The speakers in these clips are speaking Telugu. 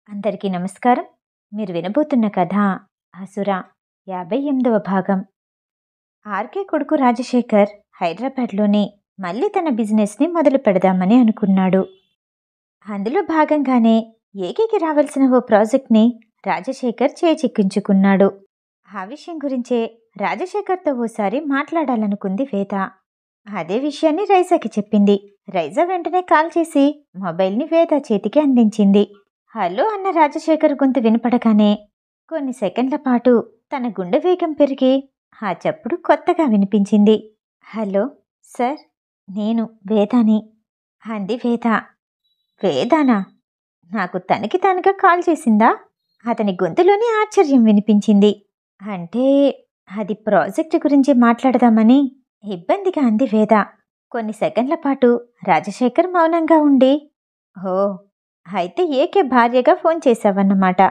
అందరికీ నమస్కారం. మీరు వినబోతున్న కథ 'అసుర' 58వ భాగం. ఆర్కే కొడుకు రాజశేఖర్ హైదరాబాద్లోనే మళ్ళీ తన బిజినెస్ని మొదలు పెడదామని అనుకున్నాడు. అందులో భాగంగానే ఏకీకి రావాల్సిన ఓ ప్రాజెక్ట్ని రాజశేఖర్ చేజిక్కించుకున్నాడు. ఆ విషయం గురించే రాజశేఖర్తో ఓసారి మాట్లాడాలనుకుంది వేద. అదే విషయాన్ని రైజాకి చెప్పింది. రైజా వెంటనే కాల్ చేసి మొబైల్ని వేద చేతికి అందించింది. హలో అన్న రాజశేఖర్ గొంతు వినపడగానే కొన్ని సెకండ్ల పాటు తన గుండె వేగం పెరిగి ఆ చప్పుడు కొత్తగా వినిపించింది. హలో సార్, నేను వేదాని అంది వేద. వేదానా? నాకు తనకి తానుగా కాల్ చేసిందా? అతని గొంతులోని ఆశ్చర్యం వినిపించింది. అంటే అది ప్రాజెక్టు గురించి మాట్లాడదామని ఇబ్బందిగా అంది వేద. కొన్ని సెకండ్ల పాటు రాజశేఖర్ మౌనంగా ఉండి, ఓ అయితే ఏకే భార్యగా ఫోన్ చేశావన్నమాట.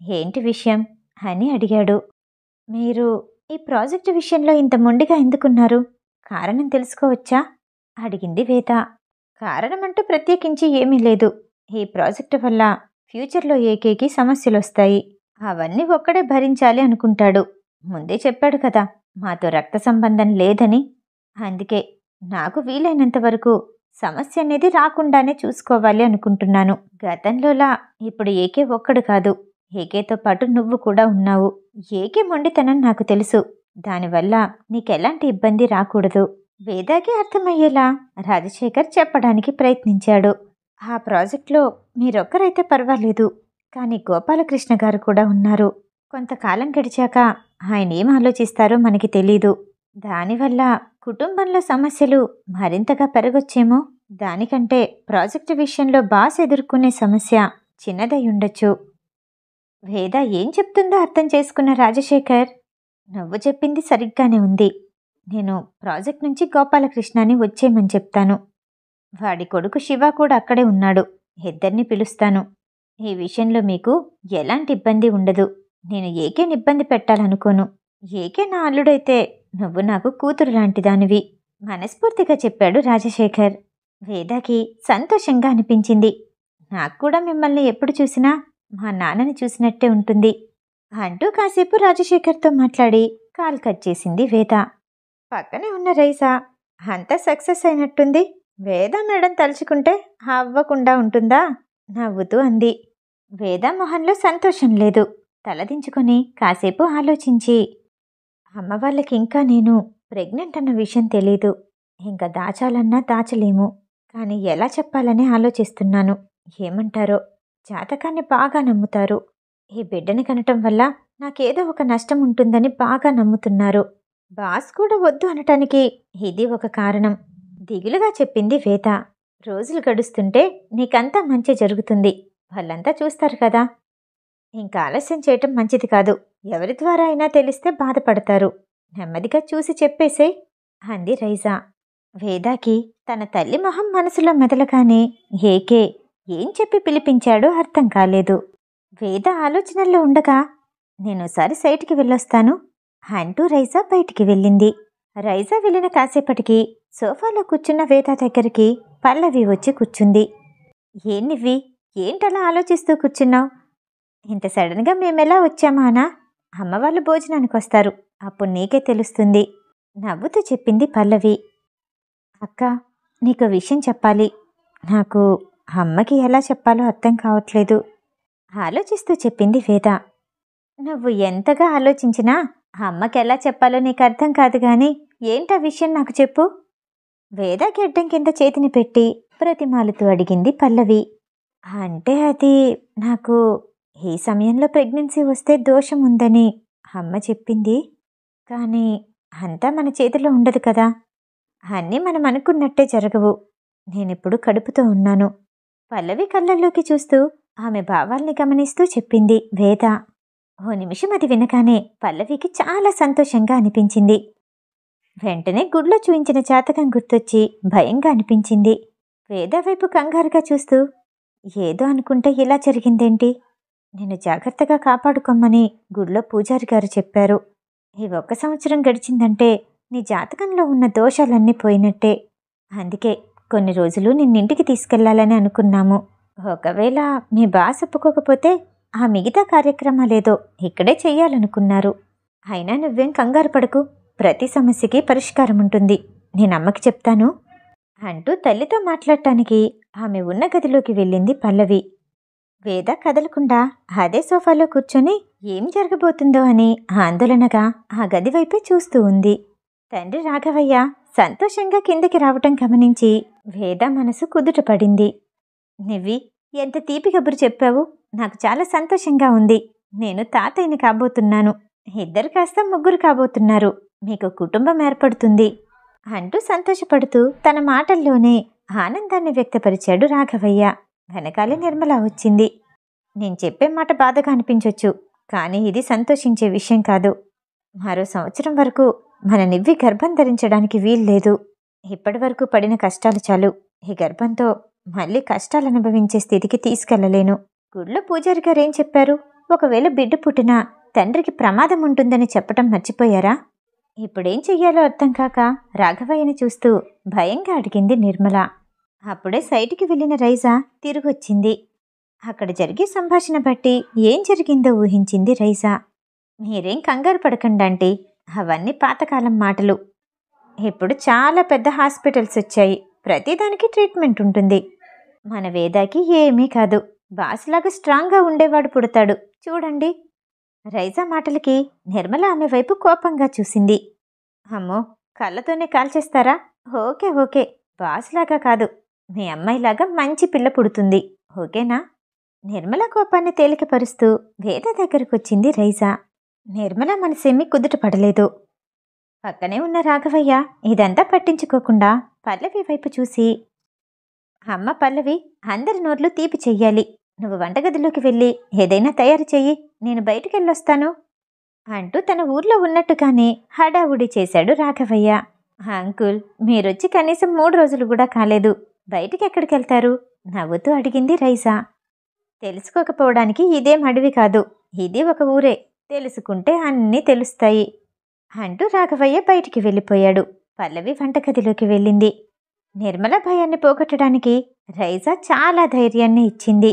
ఏంటి విషయం అని అడిగాడు. మీరు ఈ ప్రాజెక్టు విషయంలో ఇంత మొండిగా ఎందుకున్నారు? కారణం తెలుసుకోవచ్చా? అడిగింది వేద. కారణమంటూ ప్రత్యేకించి ఏమీ లేదు. ఈ ప్రాజెక్టు వల్ల ఫ్యూచర్లో ఏకేకి సమస్యలొస్తాయి. అవన్నీ ఒక్కడే భరించాలి అనుకుంటాడు. ముందే చెప్పాడు కదా, మాతో రక్త సంబంధం లేదని. అందుకే నాకు వీలైనంత వరకు సమస్య అనేది రాకుండానే చూసుకోవాలి అనుకుంటున్నాను. గతంలోలా ఇప్పుడు ఏకే ఒక్కడు కాదు, ఏకేతో పాటు నువ్వు కూడా ఉన్నావు. ఏకే మొండితనం నాకు తెలుసు. దానివల్ల నీకెలాంటి ఇబ్బంది రాకూడదు. వేదాకి అర్థమయ్యేలా రాజశేఖర్ చెప్పడానికి ప్రయత్నించాడు. ఆ ప్రాజెక్ట్లో మీరొక్కరైతే పర్వాలేదు, కానీ గోపాలకృష్ణ గారు కూడా ఉన్నారు. కొంతకాలం గడిచాక ఆయన ఏం ఆలోచిస్తారో మనకి తెలీదు. దానివల్ల కుటుంబంలో సమస్యలు మరింతగా పెరగొచ్చేమో. దానికంటే ప్రాజెక్టు విషయంలో బాస్ ఎదుర్కొనే సమస్య చిన్నదై ఉండొచ్చు. వేద ఏం చెప్తుందో అర్థం చేసుకున్న రాజశేఖర్, నువ్వు చెప్పింది సరిగ్గానే ఉంది. నేను ప్రాజెక్ట్ నుంచి గోపాలకృష్ణని వచ్చేయమని చెప్తాను. వాడి కొడుకు శివ కూడా అక్కడే ఉన్నాడు. ఇద్దరిని పిలుస్తాను. ఈ విషయంలో మీకు ఎలాంటి ఇబ్బంది ఉండదు. నేను ఏకేని ఇబ్బంది పెట్టాలనుకోను. ఏకే నా అల్లుడైతే నువ్వు నాకు కూతురు లాంటిదానివి మనస్ఫూర్తిగా చెప్పాడు రాజశేఖర్. వేదాకి సంతోషంగా అనిపించింది. నాకు కూడా మిమ్మల్ని ఎప్పుడు చూసినా మా నాన్నని చూసినట్టే ఉంటుంది అంటూ కాసేపు రాజశేఖర్తో మాట్లాడి కాల్ కట్ చేసింది వేద. పక్కనే ఉన్న రైసా, అంతా సక్సెస్ అయినట్టుంది. వేద మేడం తలుచుకుంటే అవ్వకుండా ఉంటుందా? నవ్వుతూ అంది. వేద మొహంలో సంతోషం లేదు. తలదించుకొని కాసేపు ఆలోచించి, అమ్మ వాళ్ళకి ఇంకా నేను ప్రెగ్నెంట్ అన్న విషయం తెలీదు. ఇంకా దాచాలన్నా దాచలేము. కానీ ఎలా చెప్పాలని ఆలోచిస్తున్నాను. ఏమంటారో? జాతకాన్ని బాగా నమ్ముతారు. ఈ బిడ్డని కనటం వల్ల నాకేదో ఒక నష్టం ఉంటుందని బాగా నమ్ముతున్నారు. బాస్ కూడా వద్దు అనటానికి ఇది ఒక కారణం. దిగులుగా చెప్పింది వేద. రోజులు గడుస్తుంటే నీకంతా మంచి జరుగుతుంది. వాళ్ళంతా చూస్తారు కదా. ఇంకా ఆలస్యం చేయటం మంచిది కాదు. ఎవరి ద్వారా అయినా తెలిస్తే బాధపడతారు. నెమ్మదిగా చూసి చెప్పేసే అంది రైజా. వేదాకి తన తల్లి మొహం మనసులో మెదలగానే ఏకే ఏం చెప్పి పిలిపించాడో అర్థం కాలేదు. వేద ఆలోచనల్లో ఉండగా, నేనోసారి సైట్కి వెళ్ళొస్తాను అంటూ రైజా బయటికి వెళ్ళింది. రైజా వెళ్ళిన కాసేపటికి సోఫాలో కూర్చున్న వేద దగ్గరికి పల్లవి వచ్చి కూర్చుంది. ఏంటివి? ఏంటలా ఆలోచిస్తూ కూర్చున్నావు? ఇంత సడన్గా మేమెలా వచ్చామానా? అమ్మవాళ్ళు భోజనానికి వస్తారు, అప్పుడు నీకే తెలుస్తుంది నవ్వుతూ చెప్పింది పల్లవి. అక్క, నీకు విషయం చెప్పాలి. నాకు అమ్మకి ఎలా చెప్పాలో అర్థం కావట్లేదు ఆలోచిస్తూ చెప్పింది వేద. నువ్వు ఎంతగా ఆలోచించినా అమ్మకి ఎలా చెప్పాలో నీకు అర్థం కాదు గాని ఏంటా విషయం నాకు చెప్పు. వేద గెడ్డం కింద చేతిని పెట్టి ప్రతిమాలుతూ అడిగింది పల్లవి. అంటే అది నాకు ఈ సమయంలో ప్రెగ్నెన్సీ వస్తే దోషం ఉందని అమ్మ చెప్పింది. కానీ అంతా మన చేతిలో ఉండదు కదా. అన్నీ మనం అనుకున్నట్టే జరగవు. నేనిప్పుడు కడుపుతో ఉన్నాను. పల్లవి కళ్ళల్లోకి చూస్తూ ఆమె భావాల్ని గమనిస్తూ చెప్పింది వేద. ఓ నిమిషం అది వినగానే పల్లవికి చాలా సంతోషంగా అనిపించింది. వెంటనే గుడ్లో చూయించిన జాతకం గుర్తొచ్చి భయంగా అనిపించింది. వేద వైపు కంగారుగా చూస్తూ, ఏదో అనుకుంటే ఇలా జరిగిందేంటి? నేను జాగ్రత్తగా కాపాడుకోమని గుడిలో పూజారి గారు చెప్పారు. ఈ 1 సంవత్సరం గడిచిందంటే నీ జాతకంలో ఉన్న దోషాలన్నీ పోయినట్టే. అందుకే కొన్ని రోజులు నిన్నింటికి తీసుకెళ్లాలని అనుకున్నాము. ఒకవేళ మీ బాస్ ఒప్పుకోకపోతే ఆ మిగతా కార్యక్రమాలేదో ఇక్కడే చెయ్యాలనుకున్నారు. అయినా నువ్వేం కంగారు పడకు, ప్రతి సమస్యకి పరిష్కారం ఉంటుంది. నేను అమ్మకి చెప్తాను అంటూ తల్లితో మాట్లాడటానికి ఆమె ఉన్న గదిలోకి వెళ్ళింది పల్లవి. వేద కదలకుండా అదే సోఫాలో కూర్చొని ఏం జరగబోతుందో అని ఆందోళనగా ఆ గది వైపే చూస్తూ ఉంది. తండ్రి రాఘవయ్య సంతోషంగా కిందకి రావటం గమనించి వేద మనసు కుదుటపడింది. నివ్వి, ఎంత తీపి కబురు చెప్పావు, నాకు చాలా సంతోషంగా ఉంది. నేను తాతయ్యని కాబోతున్నాను. ఇద్దరు కాస్త ముగ్గురు కాబోతున్నారు. మీకు కుటుంబం ఏర్పడుతుంది అంటూ సంతోషపడుతూ తన మాటల్లోనే ఆనందాన్ని వ్యక్తపరిచాడు రాఘవయ్య. వెనకాలే నిర్మల వచ్చింది. నేను చెప్పే మాట బాధగా అనిపించొచ్చు, కానీ ఇది సంతోషించే విషయం కాదు. మరో సంవత్సరం వరకు మన నివ్వి గర్భం ధరించడానికి వీల్లేదు. ఇప్పటి వరకు పడిన కష్టాలు చాలు. ఈ గర్భంతో మళ్ళీ కష్టాలు అనుభవించే స్థితికి తీసుకెళ్లలేను. గుడిలో పూజారి గారు ఏం చెప్పారు? ఒకవేళ బిడ్డ పుట్టినా తండ్రికి ప్రమాదం ఉంటుందని చెప్పటం మర్చిపోయారా? ఇప్పుడేం చెయ్యాలో అర్థం కాక రాఘవయ్యని చూస్తూ భయంగా అడిగింది నిర్మల. అప్పుడే సైటుకి వెళ్ళిన రైజా తిరిగొచ్చింది. అక్కడ జరిగే సంభాషణ బట్టి ఏం జరిగిందో ఊహించింది రైజా. మీరేం కంగారు పడకండి, అవన్నీ పాతకాలం మాటలు. ఇప్పుడు చాలా పెద్ద హాస్పిటల్స్ వచ్చాయి. ప్రతిదానికి ట్రీట్మెంట్ ఉంటుంది. మన వేదాకి ఏమీ కాదు. బాస్లాగా స్ట్రాంగ్గా ఉండేవాడు పుడతాడు, చూడండి. రైజా మాటలకి నిర్మల ఆమె వైపు కోపంగా చూసింది. అమ్మో, కళ్ళతోనే కాల్చేస్తారా? ఓకే ఓకే, బాస్లాగా కాదు, మీ అమ్మాయిలాగా మంచి పిల్ల పుడుతుంది, ఓకేనా? నిర్మల కోపాన్ని తేలికపరుస్తూ వేద దగ్గరకొచ్చింది రైజా. నిర్మల మనసేమీ కుదుట పడలేదు. పక్కనే ఉన్న రాఘవయ్య ఇదంతా పట్టించుకోకుండా పల్లవి వైపు చూసి, అమ్మ పల్లవి, అందరి నోర్లు తీపి చెయ్యాలి. నువ్వు వంటగదిలోకి వెళ్ళి ఏదైనా తయారు చెయ్యి, నేను బయటికెళ్ళొస్తాను అంటూ తన ఊర్లో ఉన్నట్టుగానే హడావుడి చేశాడు రాఘవయ్య. అంకుల్, మీరొచ్చి కనీసం 3 రోజులు కూడా కాలేదు. బయటికెక్కడికెళ్తారు? నవ్వుతూ అడిగింది రైజా. తెలుసుకోకపోవడానికి ఇదేం అడవి కాదు, ఇది ఒక ఊరే. తెలుసుకుంటే అన్నీ తెలుస్తాయి అంటూ రాఘవయ్య బయటికి వెళ్ళిపోయాడు. పల్లవి వంటగదిలోకి వెళ్ళింది. నిర్మల భయాన్ని పోగొట్టడానికి రైజా చాలా ధైర్యాన్ని ఇచ్చింది.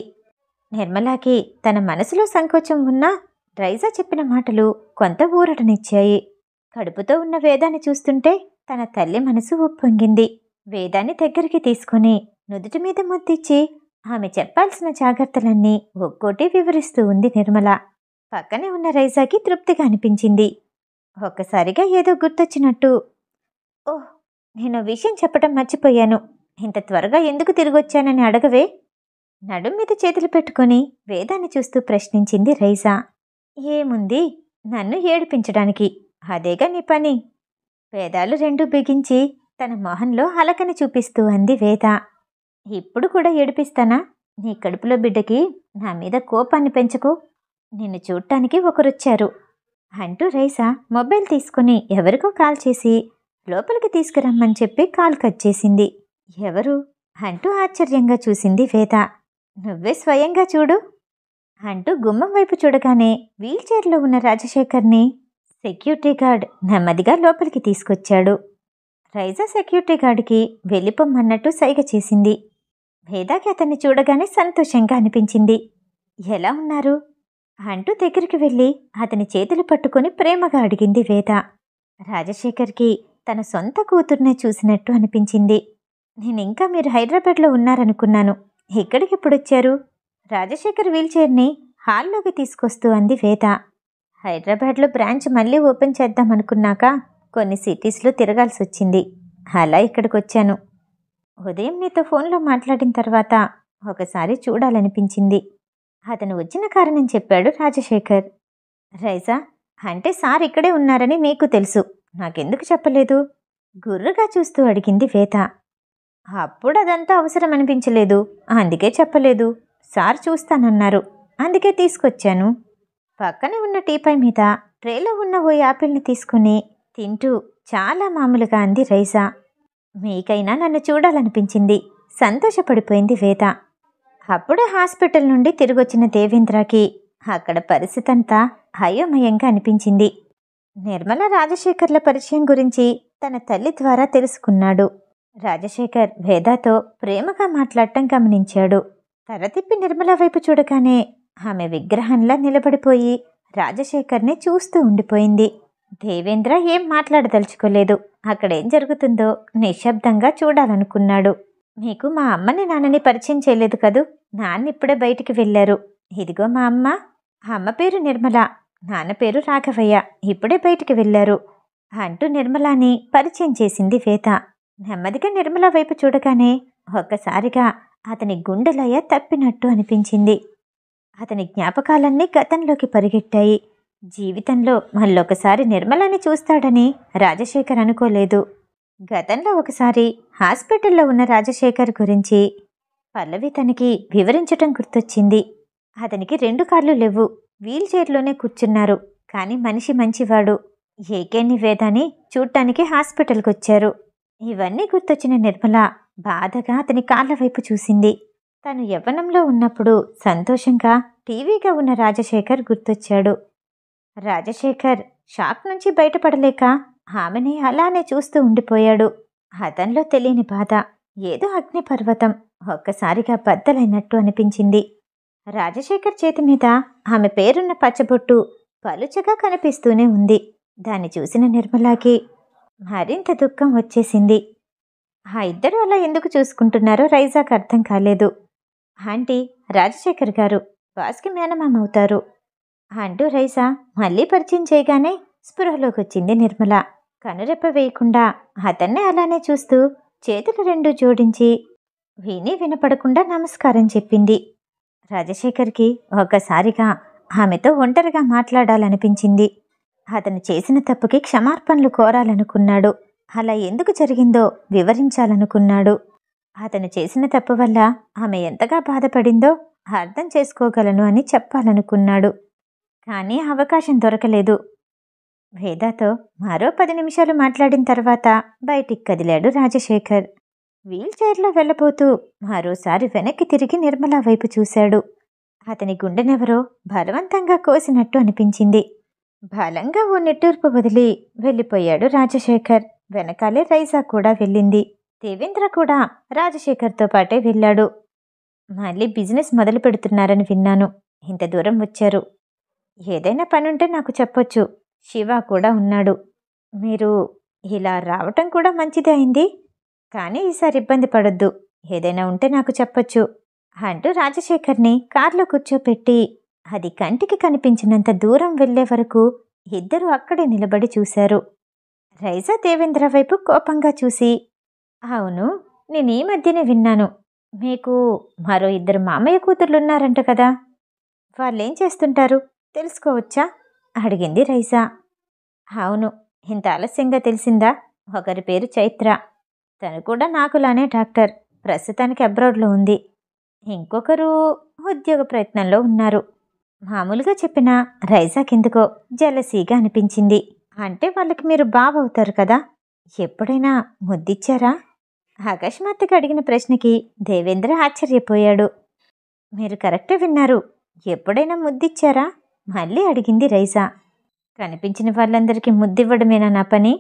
నిర్మలాకి తన మనసులో సంకోచం ఉన్నా రైజా చెప్పిన మాటలు కొంత ఊరటనిచ్చాయి. కడుపుతో ఉన్న వేదాన్ని చూస్తుంటే తన తల్లి మనసు ఉప్పొంగింది. వేదాన్ని దగ్గరికి తీసుకుని నుదుటి మీద ముద్దిచ్చి ఆమె చెప్పాల్సిన జాగ్రత్తలన్నీ ఒక్కోటి వివరిస్తూ ఉంది నిర్మల. పక్కనే ఉన్న రైజాకి తృప్తిగా అనిపించింది. ఒక్కసారిగా ఏదో గుర్తొచ్చినట్టు, ఓహ్, నేను విషయం చెప్పటం మర్చిపోయాను. ఇంత త్వరగా ఎందుకు తిరిగొచ్చానని అడగవే? నడుం మీద చేతులు పెట్టుకుని వేదాన్ని చూస్తూ ప్రశ్నించింది రైజా. ఏముంది, నన్ను ఏడిపించడానికి, అదేగా నీ పని. వేదాలు 2 బిగించి తన మొహంలో అలకని చూపిస్తూ అంది వేద. ఇప్పుడు కూడా ఏడిపిస్తానా? నీ కడుపులో బిడ్డకి నా మీద కోపాన్ని పెంచుకో. నిన్ను చూడటానికి ఒకరొచ్చారు అంటూ రైజా మొబైల్ తీసుకుని ఎవరికో కాల్ చేసి లోపలికి తీసుకురమ్మని చెప్పి కాల్ కట్ చేసింది. ఎవరు అంటూ ఆశ్చర్యంగా చూసింది వేద. నువ్వే స్వయంగా చూడు అంటూ గుమ్మం వైపు చూడగానే వీల్చైర్లో ఉన్న రాజశేఖర్ని సెక్యూరిటీ గార్డ్ నెమ్మదిగా లోపలికి తీసుకొచ్చాడు. రైజా సెక్యూరిటీ గార్డ్కి వెళ్ళిపోమ్మన్నట్టు సైగ చేసింది. వేదాకి అతన్ని చూడగానే సంతోషంగా అనిపించింది. ఎలా ఉన్నారు అంటూ దగ్గరికి వెళ్ళి అతని చేతులు పట్టుకుని ప్రేమగా అడిగింది వేద. రాజశేఖర్కి తన సొంత కూతుర్నే చూసినట్టు అనిపించింది. నేనింకా మీరు హైదరాబాద్లో ఉన్నారనుకున్నాను. ఎక్కడికెప్పుడొచ్చారు? రాజశేఖర్ వీల్చైర్ని హాల్లోకి తీసుకొస్తూ అంది వేద. హైదరాబాద్లో బ్రాంచ్ మళ్ళీ ఓపెన్ చేద్దామనుకున్నాక కొన్ని సిటీస్లో తిరగాల్సి వచ్చింది. అలా ఇక్కడికొచ్చాను. ఉదయం నీతో ఫోన్లో మాట్లాడిన తర్వాత ఒకసారి చూడాలనిపించింది. అతను వచ్చిన కారణం చెప్పాడు రాజశేఖర్. రైజా, అంటే సార్ ఇక్కడే ఉన్నారని నీకు తెలుసు, నాకెందుకు చెప్పలేదు? గుర్రుగా చూస్తూ అడిగింది వేద. అప్పుడు అదంతా అవసరం అనిపించలేదు, అందుకే చెప్పలేదు. సార్ చూస్తానన్నారు, అందుకే తీసుకొచ్చాను. పక్కనే ఉన్న టీపై మీద ట్రేలో ఉన్న ఓ యాపిల్ని తీసుకుని తింటూ చాలా మామూలుగా అంది రైజా. మీకైనా నన్ను చూడాలనిపించింది, సంతోషపడిపోయింది వేద. అప్పుడే హాస్పిటల్ నుండి తిరిగొచ్చిన దేవేంద్రకి అక్కడ పరిస్థితి అంతా అయోమయంగా అనిపించింది. నిర్మల రాజశేఖర్ల పరిచయం గురించి తన తల్లి ద్వారా తెలుసుకున్నాడు. రాజశేఖర్ వేదాతో ప్రేమగా మాట్లాడటం గమనించాడు. తల తిప్పి నిర్మల వైపు చూడగానే ఆమె విగ్రహంలా నిలబడిపోయి రాజశేఖర్ని చూస్తూ ఉండిపోయింది. దేవేంద్ర ఏం మాట్లాడదలుచుకోలేదు. అక్కడేం జరుగుతుందో నిశ్శబ్దంగా చూడాలనుకున్నాడు. మీకు మా అమ్మని నాన్నని పరిచయం చేయలేదు కదూ. నాన్న ఇప్పుడే బయటికి వెళ్ళారు. ఇదిగో మా అమ్మ. అమ్మ పేరు నిర్మల, నాన్న పేరు రాఘవయ్య. ఇప్పుడే బయటికి వెళ్ళారు అంటూ నిర్మలాని పరిచయం చేసింది వేద. నెమ్మదిగా నిర్మల వైపు చూడగానే ఒక్కసారిగా అతని గుండెలయ తప్పినట్టు అనిపించింది. అతని జ్ఞాపకాలన్నీ గతంలోకి పరిగెట్టాయి. జీవితంలో మళ్ళొకసారి నిర్మలని చూస్తాడని రాజశేఖర్ అనుకోలేదు. గతంలో ఒకసారి హాస్పిటల్లో ఉన్న రాజశేఖర్ గురించి పల్లవి తనకి వివరించటం గుర్తొచ్చింది. అతనికి 2 కాళ్ళు లేవు, వీల్ చైర్లోనే కూర్చున్నారు. కానీ మనిషి మంచివాడు. ఏకేని వేదాని చూడటానికి హాస్పిటల్కి వచ్చారు. ఇవన్నీ గుర్తొచ్చిన నిర్మల బాధగా అతని కాళ్ళ వైపు చూసింది. తను యవ్వనంలో ఉన్నప్పుడు సంతోషంగా టీవీగా ఉన్న రాజశేఖర్ గుర్తొచ్చాడు. రాజశేఖర్ షాక్ నుంచి బయటపడలేక ఆమెని అలానే చూస్తూ ఉండిపోయాడు. అతనిలో తెలియని బాధ, ఏదో అగ్నిపర్వతం ఒక్కసారిగా బద్దలైనట్టు అనిపించింది. రాజశేఖర్ చేతి మీద ఆమె పేరున్న పచ్చబొట్టు పలుచగా కనిపిస్తూనే ఉంది. దాన్ని చూసిన నిర్మలాకి మరింత దుఃఖం వచ్చేసింది. ఆ ఇద్దరు అలా ఎందుకు చూసుకుంటున్నారో రైజాకు అర్థం కాలేదు. ఆంటీ, రాజశేఖర్ గారు బాస్కి మేనమామ అవుతారు అంటూ రైజా మళ్ళీ పరిచయం చేయగానే స్పృహలోకి వచ్చింది నిర్మల. కనురెప్ప వేయకుండా అతన్నే అలానే చూస్తూ చేతులు 2 జోడించి విని వినపడకుండా నమస్కారం చెప్పింది. రాజశేఖర్కి ఒక్కసారిగా ఆమెతో ఒంటరిగా మాట్లాడాలనిపించింది. అతను చేసిన తప్పుకి క్షమార్పణలు కోరాలనుకున్నాడు. అలా ఎందుకు జరిగిందో వివరించాలనుకున్నాడు. అతను చేసిన తప్పు వల్ల ఆమె ఎంతగా బాధపడిందో అర్థం చేసుకోగలను అని చెప్పాలనుకున్నాడు. కానీ అవకాశం దొరకలేదు. వేదాతో మరో 10 నిమిషాలు మాట్లాడిన తర్వాత బయటికి కదిలాడు రాజశేఖర్. వీల్ చైర్లో వెళ్ళబోతూ మరోసారి వెనక్కి తిరిగి నిర్మల వైపు చూశాడు. అతని గుండెనెవరో బలవంతంగా కోసినట్టు అనిపించింది. బలంగా ఓ నిట్టూర్పు వదిలి వెళ్ళిపోయాడు రాజశేఖర్. వెనకాలే రైజా కూడా వెళ్ళింది. దేవేంద్ర కూడా రాజశేఖర్తో పాటే వెళ్ళాడు. మళ్ళీ బిజినెస్ మొదలు పెడుతున్నారని విన్నాను. ఇంత దూరం వచ్చారు. ఏదైనా పనుంటే నాకు చెప్పొచ్చు. శివ కూడా ఉన్నాడు. మీరు ఇలా రావటం కూడా మంచిదే అయింది. కానీ ఈసారి ఇబ్బంది పడొద్దు. ఏదైనా ఉంటే నాకు చెప్పొచ్చు అంటూ రాజశేఖర్ని కార్లో కూర్చోపెట్టి అది కంటికి కనిపించినంత దూరం వెళ్లే వరకు ఇద్దరూ అక్కడే నిలబడి చూశారు. రైజా దేవేంద్ర వైపు కోపంగా చూసి, అవును, నేను ఈ మధ్యనే విన్నాను. మీకు మరో 2 మామయ్య కూతుర్లున్నారంట కదా. వాళ్ళేం చేస్తుంటారు తెలుసుకోవచ్చా అడిగింది రైజా. అవును, ఇంత ఆలస్యంగా తెలిసిందా? ఒకరి పేరు చైత్ర. తను కూడా నాకులానే డాక్టర్. ప్రస్తుతానికి అబ్రాడ్లో ఉంది. ఇంకొకరు ఉద్యోగ ప్రయత్నంలో ఉన్నారు. మామూలుగా చెప్పిన రైజాకెందుకో జలసీగా అనిపించింది. అంటే వాళ్ళకి మీరు బావవుతారు కదా. ఎప్పుడైనా ముద్దిచ్చారా? అకస్మాత్తుగా అడిగిన ప్రశ్నకి దేవేంద్ర ఆశ్చర్యపోయాడు. మీరు కరెక్టే విన్నారు. ఎప్పుడైనా ముద్దిచ్చారా మళ్ళీ అడిగింది రైజా. కనిపించిన వాళ్ళందరికీ ముద్దివ్వడమేనా నా పని?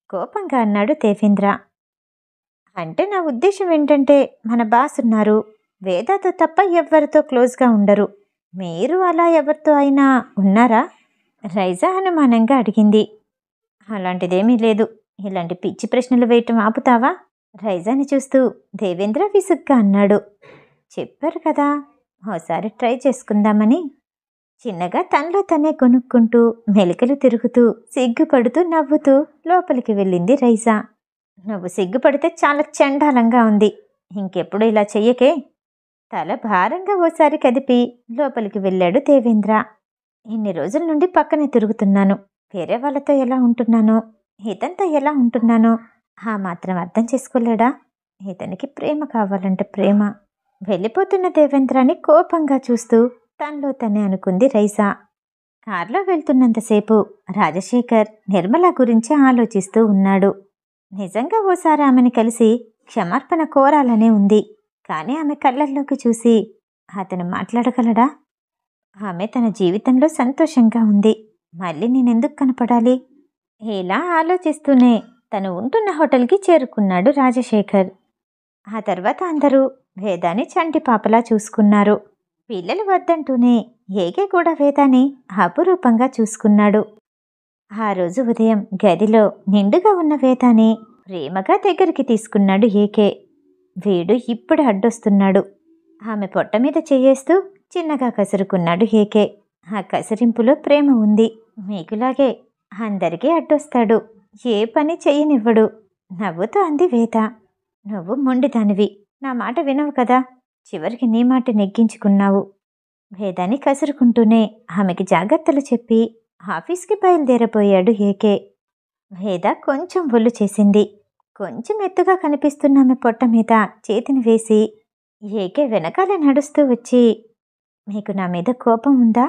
కోపంగా అన్నాడు దేవేంద్ర. అంటే నా ఉద్దేశం ఏంటంటే, మన బాస్ ఉన్నారు. వేదాతో తప్ప ఎవ్వరితో క్లోజ్గా ఉండరు. మీరు అలా ఎవరితో అయినా ఉన్నారా? రైజా అనుమానంగా అడిగింది. అలాంటిదేమీ లేదు. ఇలాంటి పిచ్చి ప్రశ్నలు వేయటం ఆపుతావా? రైజాని చూస్తూ దేవేంద్ర విసుగ్గా అన్నాడు. చెప్పారు కదా, ఓసారి ట్రై చేసుకుందామని. చిన్నగా తనలో తనే కొనుక్కుంటూ మెలికలు తిరుగుతూ సిగ్గుపడుతూ నవ్వుతూ లోపలికి వెళ్ళింది రైజా. నువ్వు సిగ్గుపడితే చాలా చండాలంగా ఉంది. ఇంకెప్పుడు ఇలా చెయ్యకే. తల భారంగా ఓసారి కదిపి లోపలికి వెళ్ళాడు దేవేంద్ర. ఇన్ని రోజుల నుండి పక్కనే తిరుగుతున్నాను. వేరే వాళ్ళతో ఎలా ఉంటున్నానో, ఇతంతో ఎలా ఉంటున్నానో ఆ మాత్రం అర్థం చేసుకోలేడా? ఇతనికి ప్రేమ కావాలంటే ప్రేమ. వెళ్ళిపోతున్న దేవేంద్రాన్ని కోపంగా చూస్తూ తనలో తనే అనుకుంది రైజా. కార్లో వెళ్తున్నంతసేపు రాజశేఖర్ నిర్మల గురించి ఆలోచిస్తూ ఉన్నాడు. నిజంగా ఓసారి ఆమెను కలిసి క్షమార్పణ కోరాలనే ఉంది. కానీ ఆమె కళ్ళల్లోకి చూసి అతను మాట్లాడగలడా? ఆమె తన జీవితంలో సంతోషంగా ఉంది. మళ్ళీ నేనెందుకు కనపడాలి? ఇలా ఆలోచిస్తూనే తను ఉంటున్న హోటల్కి చేరుకున్నాడు రాజశేఖర్. ఆ తర్వాత అందరూ వేదాని చంటి పాపలా చూసుకున్నారు. పిల్లలు వద్దంటూనే ఏకే కూడా వేదాని అపురూపంగా చూసుకున్నాడు. ఆ రోజు ఉదయం గదిలో నిండుగా ఉన్న వేదాని ప్రేమగా దగ్గరికి తీసుకున్నాడు ఏకే. వీడు ఇప్పుడు అడ్డొస్తున్నాడు. ఆమె పొట్ట మీద చెయ్యేస్తూ చిన్నగా కసురుకున్నాడు ఏకే. ఆ కసిరింపులో ప్రేమ ఉంది. మీకులాగే అందరికీ అడ్డొస్తాడు. ఏ పని చెయ్యనివ్వడు. నవ్వుతూ అంది వేద. నువ్వు మొండిదానివి. నా మాట వినవు కదా. చివరికి నీ మాట నెగ్గించుకున్నావు. వేదాన్ని కసురుకుంటూనే ఆమెకి జాగ్రత్తలు చెప్పి ఆఫీస్కి బయలుదేరబోయాడు ఏకే. వేద కొంచెం ఒళ్ళు చేసింది. కొంచెం ఎత్తుగా కనిపిస్తున్న ఆమె పొట్ట మీద చేతిని వేసి ఏకే వెనకాల నడుస్తూ వచ్చి, మీకు నా మీద కోపం ఉందా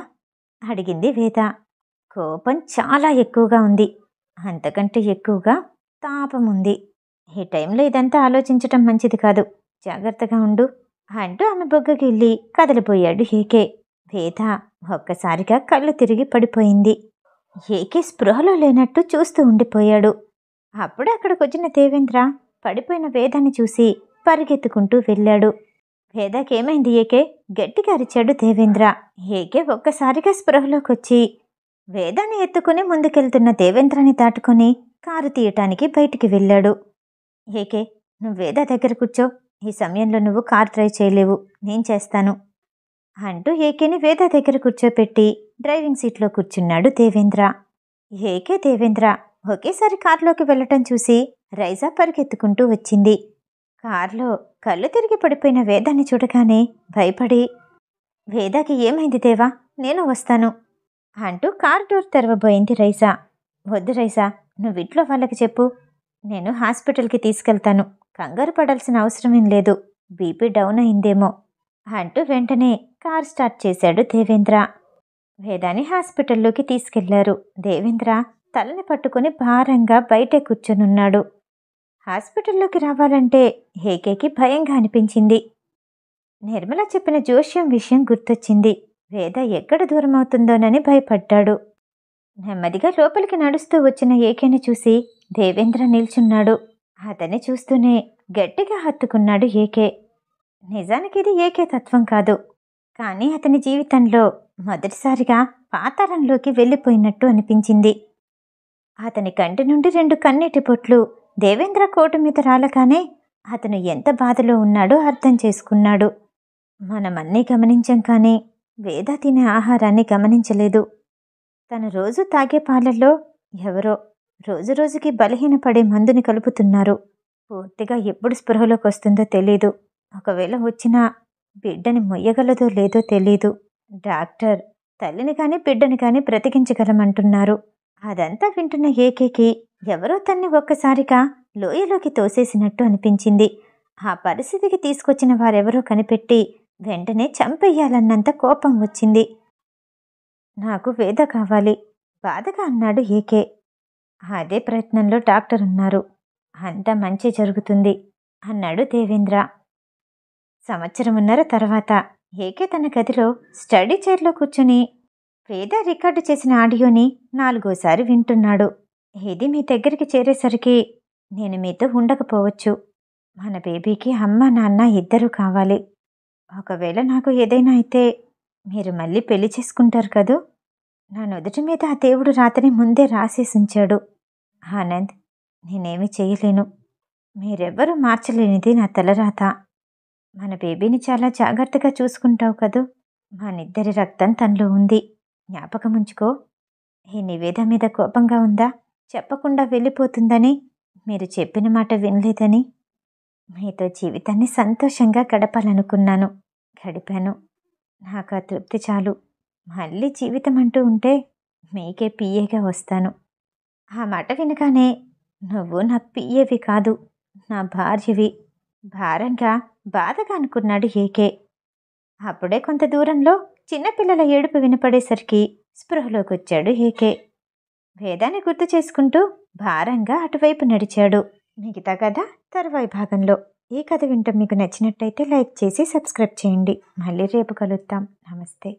అడిగింది వేద. కోపం చాలా ఎక్కువగా ఉంది. అంతకంటే ఎక్కువగా తాపం ఉంది. ఈ టైంలో ఇదంతా ఆలోచించటం మంచిది కాదు. జాగ్రత్తగా ఉండు అంటూ ఆమె బొగ్గగిల్లి కదలిపోయాడు ఏకే. వేద ఒక్కసారిగా కళ్ళు తిరిగి పడిపోయింది. ఏకే స్పృహలో లేనట్టు చూస్తూ ఉండిపోయాడు. అప్పుడే అక్కడికొచ్చిన దేవేంద్ర పడిపోయిన వేదాన్ని చూసి పరిగెత్తుకుంటూ వెళ్ళాడు. వేదాకేమైంది ఏకే గట్టిగా అరిచాడు దేవేంద్ర. ఏకే ఒక్కసారిగా స్పృహలోకొచ్చి వేదాన్ని ఎత్తుకుని ముందుకెళ్తున్న దేవేంద్రని దాటుకుని కారు తీయటానికి బయటికి వెళ్ళాడు. ఏకే, నువ్వు వేద దగ్గర కూర్చో. ఈ సమయంలో నువ్వు కార్ డ్రైవ్ చేయలేవు. నేను చేస్తాను అంటూ ఏకేని వేద దగ్గర కూర్చోపెట్టి డ్రైవింగ్ సీట్లో కూర్చున్నాడు దేవేంద్ర. ఏకే దేవేంద్ర ఒకేసారి కారులోకి వెళ్ళటం చూసి రైజా పరిగెత్తుకుంటూ వచ్చింది. కారులో కళ్ళు తిరిగి పడిపోయిన వేదాన్ని చూడగానే భయపడి, వేదాకి ఏమైంది దేవా, నేను వస్తాను అంటూ కార్ డోర్ తెరవబోయింది రైజా. వద్దు రైజా, నువ్వింట్లో వాళ్ళకి చెప్పు. నేను హాస్పిటల్కి తీసుకెళ్తాను. కంగారు పడాల్సిన అవసరమేం లేదు. బీపీ డౌన్ అయిందేమో అంటూ వెంటనే కార్ స్టార్ట్ చేశాడు దేవేంద్ర. వేదాని హాస్పిటల్లోకి తీసుకెళ్లారు. దేవేంద్ర తలని పట్టుకుని భారంగా బయటే కూర్చొనున్నాడు. హాస్పిటల్లోకి రావాలంటే ఏకేకి భయంగా అనిపించింది. నిర్మల చెప్పిన జోష్యం విషయం గుర్తొచ్చింది. వేద ఎక్కడ దూరమవుతుందోనని భయపడ్డాడు. నెమ్మదిగా లోపలికి నడుస్తూ వచ్చిన ఏకేని చూసి దేవేంద్ర నిల్చున్నాడు. అతన్ని చూస్తూనే గట్టిగా హత్తుకున్నాడు ఏకే. నిజానికి ఇది ఏకే తత్వం కాదు. కానీ అతని జీవితంలో మొదటిసారిగా పాతాళంలోకి వెళ్ళిపోయినట్టు అనిపించింది. అతని కంటి నుండి 2 కన్నీటి పొట్లు దేవేంద్ర కోటు మీద రాలగానే అతను ఎంత బాధలో ఉన్నాడో అర్థం చేసుకున్నాడు. మనమన్నీ గమనించాం కానీ వేద తినే ఆహారాన్ని గమనించలేదు. తను రోజు తాగే పాలల్లో ఎవరో రోజురోజుకి బలహీనపడే మందుని కలుపుతున్నారు. పూర్తిగా ఎప్పుడు స్పృహలోకి వస్తుందో తెలీదు. ఒకవేళ వచ్చినా బిడ్డని మొయ్యగలదో లేదో తెలీదు. డాక్టర్ తల్లిని కానీ బిడ్డని కానీ బ్రతికించగలమంటున్నారు. అదంతా వింటున్న ఏకేకి ఎవరో తన్ని ఒక్కసారిగా లోయలోకి తోసేసినట్టు అనిపించింది. ఆ పరిస్థితికి తీసుకొచ్చిన వారెవరో కనిపెట్టి వెంటనే చంపేయాలన్నంత కోపం వచ్చింది. నాకు వేద కావాలి బాధగా అన్నాడు ఏకే. అదే ప్రయత్నంలో డాక్టర్ ఉన్నారు. అంతా మంచి జరుగుతుంది అన్నాడు దేవేంద్ర. 1.5 సంవత్సరం తర్వాత ఏకే తన గదిలో స్టడీ చైర్లో కూర్చుని వేద రికార్డు చేసిన ఆడియోని 4వసారి వింటున్నాడు. ఇది మీ దగ్గరికి చేరేసరికి నేను మీతో ఉండకపోవచ్చు. మన బేబీకి అమ్మ నాన్న ఇద్దరూ కావాలి. ఒకవేళ నాకు ఏదైనా అయితే మీరు మళ్ళీ పెళ్లి చేసుకుంటారు కదూ. నా నుదుటి మీద ఆ దేవుడు రాతని ముందే రాసేసుంచాడు. ఆనంద్, నేనేమి చేయలేను. మీరెవ్వరూ మార్చలేనిది నా తలరాత. మన బేబీని చాలా జాగ్రత్తగా చూసుకుంటావు కదూ. మనిద్దరి రక్తం తనలో ఉంది. జ్ఞాపకం ఉంచుకో. ఈ నివేద మీద కోపంగా ఉందా? చెప్పకుండా వెళ్ళిపోతుందని, మీరు చెప్పిన మాట వినలేదని. మీతో జీవితాన్ని సంతోషంగా గడపాలనుకున్నాను. గడిపాను. నాకు ఆ తృప్తి చాలు. మళ్ళీ జీవితం అంటూ ఉంటే మీకే పిఏగా వస్తాను. ఆ మాట వినగానే నువ్వు నా పిఏవి కాదు, నా భార్యవి భారంగా బాధగా అనుకున్నాడు ఏకే. అప్పుడే కొంత దూరంలో చిన్నపిల్లల ఏడుపు వినపడేసరికి స్పృహలోకొచ్చాడు ఏకే. వేదాన్ని గుర్తు చేసుకుంటూ భారంగా అటువైపు నడిచాడు. మిగతా కథ తర్వాయి భాగంలో. ఈ కథ వింటూ మీకు నచ్చినట్టయితే లైక్ చేసి సబ్స్క్రైబ్ చేయండి. మళ్ళీ రేపు కలుద్దాం. నమస్తే.